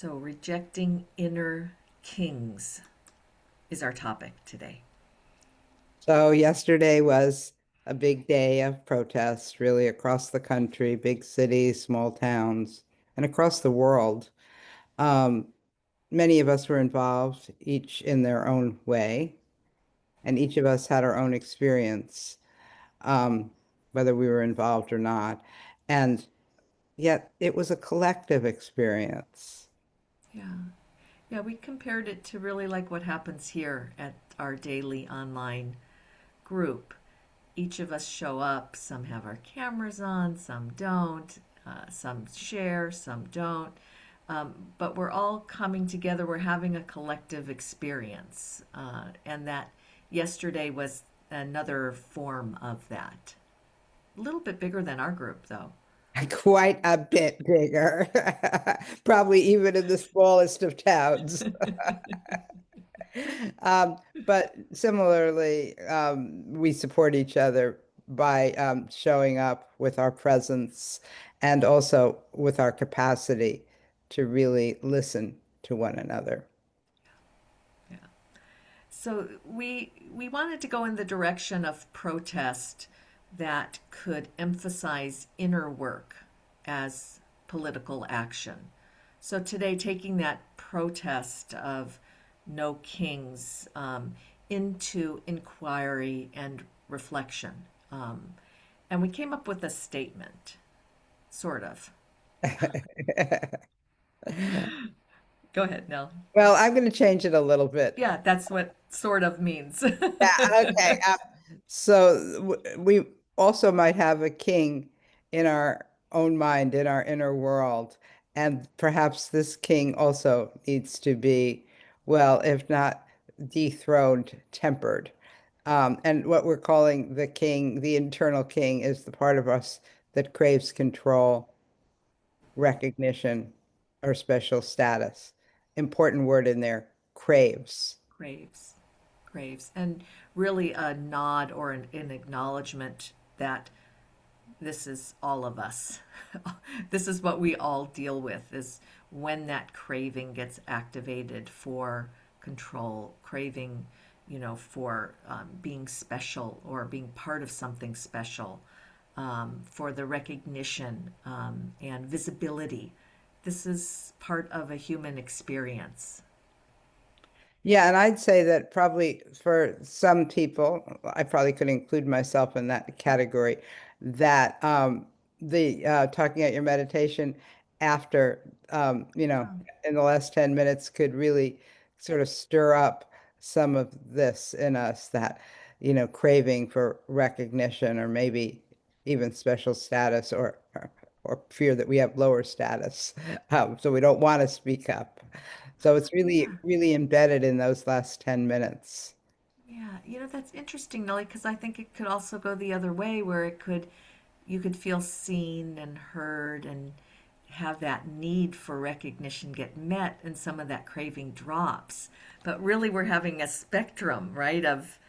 So, rejecting inner kings is our topic today. So yesterday was a big day of protests, really across the country, big cities, small towns, and across the world. Um, Many of us were involved, each in their own way, and each of us had our own experience, um, whether we were involved or not. And yet it was a collective experience. Yeah. Yeah, we compared it to really like what happens here at our daily online group. Each of us show up, some have our cameras on, some don't, some share, some don't. But we're all coming together, we're having a collective experience. And that yesterday was another form of that. A little bit bigger than our group, though. Quite a bit bigger, probably even in the smallest of towns. But similarly, we support each other by showing up with our presence and also with our capacity to really listen to one another. Yeah. So we wanted to go in the direction of protest that could emphasize inner work as political action. So today, taking that protest of no kings into inquiry and reflection. And we came up with a statement, sort of. Go ahead, Nell. Well, I'm going to change it a little bit. Yeah, that's what sort of means. Yeah, okay. We also might have a king in our own mind, in our inner world. And perhaps this king also needs to be, well, if not dethroned, tempered. And what we're calling the king, the internal king, is the part of us that craves control, recognition, or special status. Important word in there, craves. Craves, craves, and really a nod or an acknowledgement that this is all of us. This is what we all deal with, is when that craving gets activated for control, craving, for being special or being part of something special, for the recognition and visibility. This is part of a human experience. Yeah, and I'd say that probably for some people, I probably could include myself in that category, that the talking at your meditation after, in the last 10 minutes could really sort of stir up some of this in us that, craving for recognition or maybe even special status or fear that we have lower status. So we don't want to speak up. So it's really, Yeah. really embedded in those last 10 minutes. Yeah, that's interesting, Nelly, because I think it could also go the other way where you could feel seen and heard and have that need for recognition get met and some of that craving drops. But really, we're having a spectrum, right, of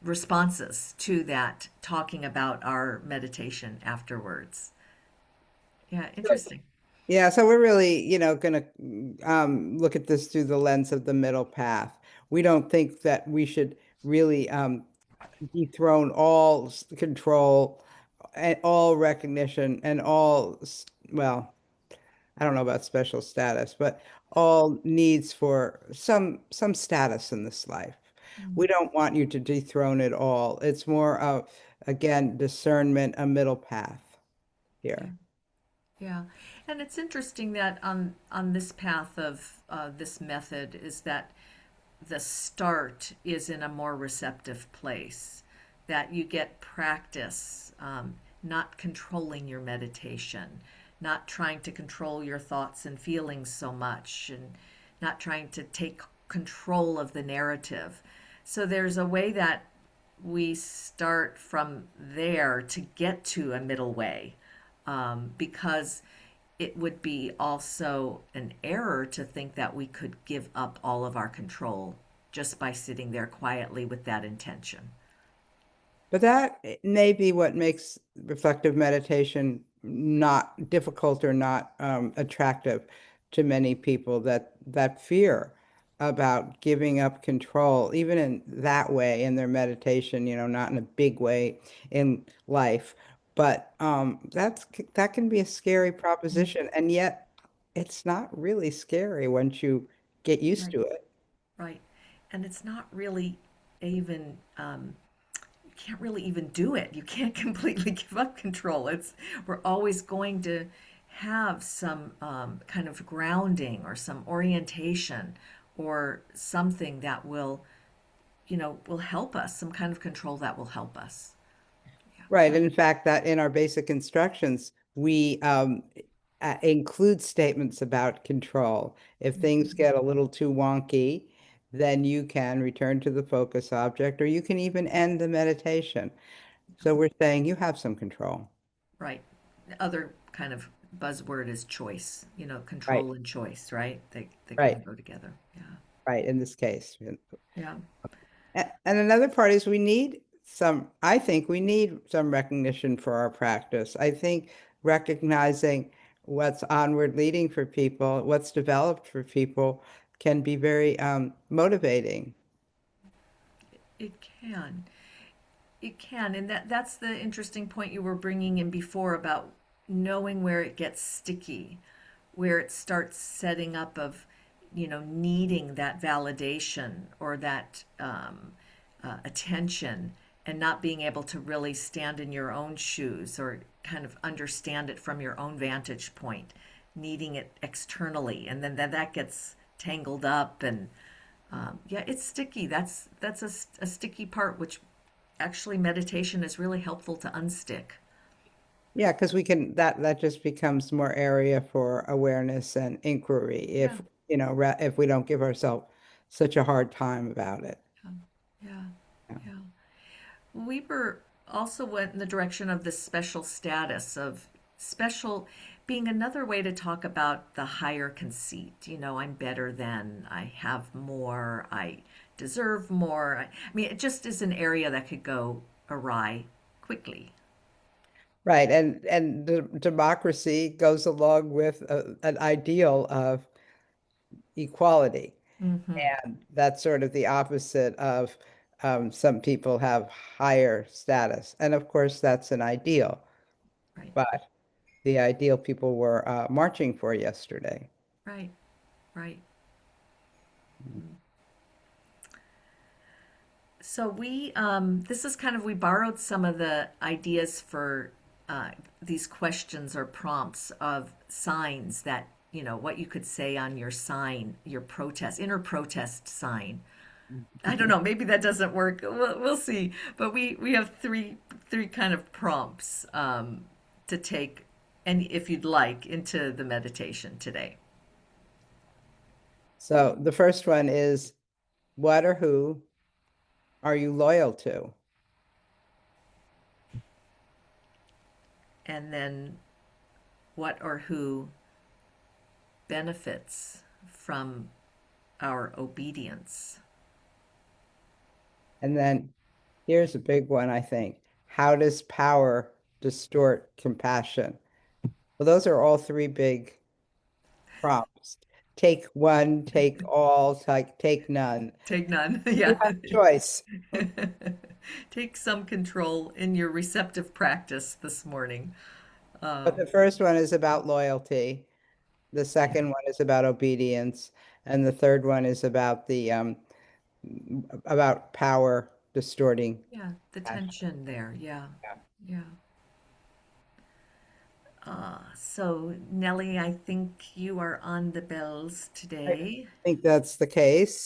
responses to that, talking about our meditation afterwards. Yeah, interesting. Yeah, so we're really, going to look at this through the lens of the middle path. We don't think that we should really dethrone all control and all recognition and well, I don't know about special status, but all needs for some status in this life. We Mm. don't want you to dethrone it all. It's more of, again, discernment, a middle path Yeah, here. yeah, and it's interesting that on this path of this method is that the start is in a more receptive place, that you get practice, not controlling your meditation, not trying to control your thoughts and feelings so much, and not trying to take control of the narrative. So there's a way that we start from there to get to a middle way, because it would be also an error to think that we could give up all of our control just by sitting there quietly with that intention. But that may be what makes reflective meditation not difficult or not attractive. to many people, that fear about giving up control, even in that way in their meditation, not in a big way in life. But that can be a scary Mm, proposition, and yet it's not really scary once you get used right, to it. right. And it's not really even, you can't really even do it. You can't completely give up control. We're always going to have some kind of grounding or some orientation or something that will help us, some kind of control that will help us. Yeah. Right. And in fact, that in our basic instructions, we include statements about control. If things Mhm. get a little too wonky, then you can return to the focus object, or you can even end the meditation. So we're saying you have some control. Right. The other kind of buzzword is choice, Right. control and choice, right? They kind Right. of go together. Yeah. Right. In this case. Yeah. And another part is I think we need some recognition for our practice. I think recognizing what's onward leading for people, what's developed for people, can be very motivating. It can. It can. And that's the interesting point you were bringing in before about knowing where it gets sticky, where it starts setting up of, needing that validation or that attention and not being able to really stand in your own shoes or kind of understand it from your own vantage point, needing it externally. And then that gets tangled up and yeah, it's sticky. That's a sticky part, which actually meditation is really helpful to unstick. Yeah, because that just becomes more area for awareness and inquiry Yeah, if we don't give ourselves such a hard time about it. yeah, Yeah. yeah. We were also went in the direction of this special status of special being another way to talk about the higher conceit. I'm better than, I have more, I deserve more. I mean, it just is an area that could go awry quickly. Right, and the democracy goes along with an ideal of equality. Mm-hmm. And that's sort of the opposite of some people have higher status. And of course, that's an ideal, Right, but the ideal people were marching for yesterday. right, right. Mm. So this is kind of, we borrowed some of the ideas for these questions or prompts of signs that, what you could say on your sign, your protest, inner protest sign. I don't know, maybe that doesn't work. We'll see. But we have three kind of prompts to take, and if you'd like, into the meditation today. So the first one is, what or who are you loyal to? And then what or who benefits from our obedience. And then here's a big one, I think. How does power distort compassion? Well, those are all three big prompts. Take one, take all, take none. Take none. You Yeah. have a choice. Take some control in your receptive practice this morning. But Um, the first one is about loyalty. The yeah. second one is about obedience. And the third one is about power distorting Yeah. The passion. tension there. Yeah. Yeah. Yeah. So, Nellie, I think you are on the bells I today. think that's the case.